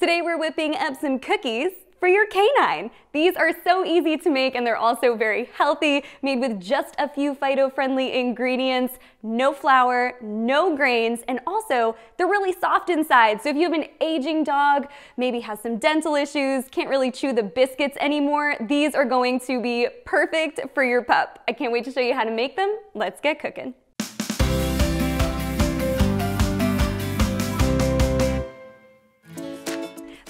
Today we're whipping up some cookies for your canine. These are so easy to make and they're also very healthy, made with just a few phyto-friendly ingredients, no flour, no grains, and also they're really soft inside. So if you have an aging dog, maybe has some dental issues, can't really chew the biscuits anymore, these are going to be perfect for your pup. I can't wait to show you how to make them. Let's get cooking.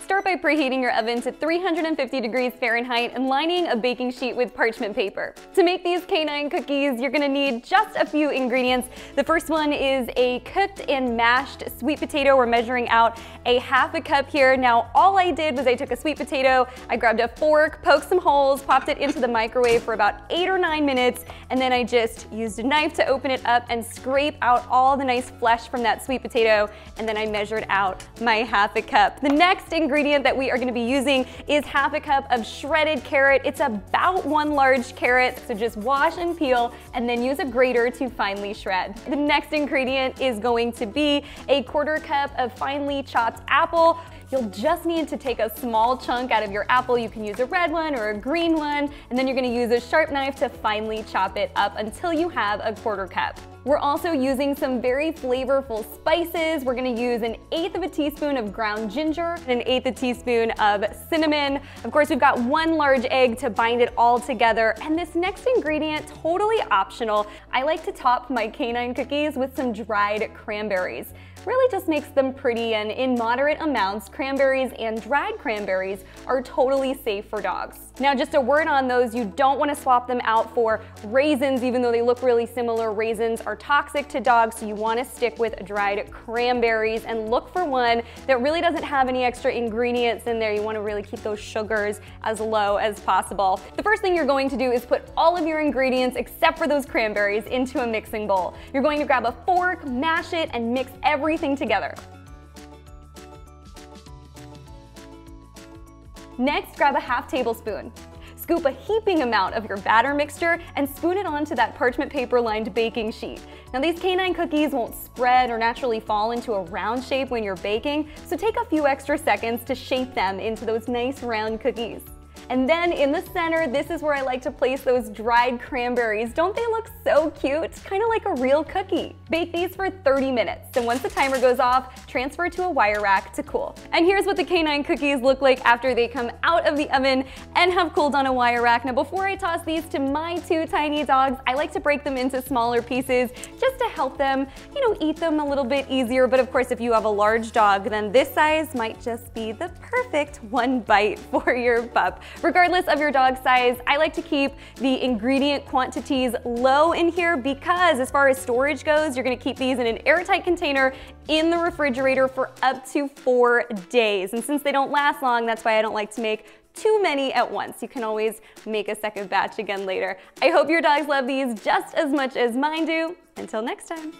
Start by preheating your oven to 350 degrees Fahrenheit and lining a baking sheet with parchment paper. To make these canine cookies, you're gonna need just a few ingredients. The first one is a cooked and mashed sweet potato. We're measuring out a half a cup here. Now, all I did was I took a sweet potato, I grabbed a fork, poked some holes, popped it into the microwave for about 8 or 9 minutes, and then I just used a knife to open it up and scrape out all the nice flesh from that sweet potato, and then I measured out my half a cup. The next ingredient that we are going to be using is half a cup of shredded carrot. It's about 1 large carrot, so just wash and peel and then use a grater to finely shred. The next ingredient is going to be a 1/4 cup of finely chopped apple. You'll just need to take a small chunk out of your apple. You can use a red one or a green one, and then you're going to use a sharp knife to finely chop it up until you have a 1/4 cup. We're also using some very flavorful spices. We're gonna use 1/8 teaspoon of ground ginger, 1/8 teaspoon of cinnamon. Of course, we've got 1 large egg to bind it all together. And this next ingredient, totally optional. I like to top my canine cookies with some dried cranberries. Really just makes them pretty, and in moderate amounts, cranberries and dried cranberries are totally safe for dogs. Now, just a word on those, you don't want to swap them out for raisins, even though they look really similar. Raisins are toxic to dogs, so you want to stick with dried cranberries and look for one that really doesn't have any extra ingredients in there. You want to really keep those sugars as low as possible. The first thing you're going to do is put all of your ingredients, except for those cranberries, into a mixing bowl. You're going to grab a fork, mash it, and mix everything together. Next, grab a ½ tablespoon. Scoop a heaping amount of your batter mixture and spoon it onto that parchment paper lined baking sheet. Now, these canine cookies won't spread or naturally fall into a round shape when you're baking, so take a few extra seconds to shape them into those nice round cookies. And then in the center, this is where I like to place those dried cranberries. Don't they look so cute? Kind of like a real cookie. Bake these for 30 minutes, and once the timer goes off, transfer to a wire rack to cool. And here's what the canine cookies look like after they come out of the oven and have cooled on a wire rack. Now, before I toss these to my 2 tiny dogs, I like to break them into smaller pieces just to help them, eat them a little bit easier. But of course, if you have a large dog, then this size might just be the perfect 1 bite for your pup. Regardless of your dog size, I like to keep the ingredient quantities low in here because as far as storage goes, you're gonna keep these in an airtight container in the refrigerator for up to 4 days. And since they don't last long, that's why I don't like to make too many at once. You can always make a second batch again later. I hope your dogs love these just as much as mine do. Until next time.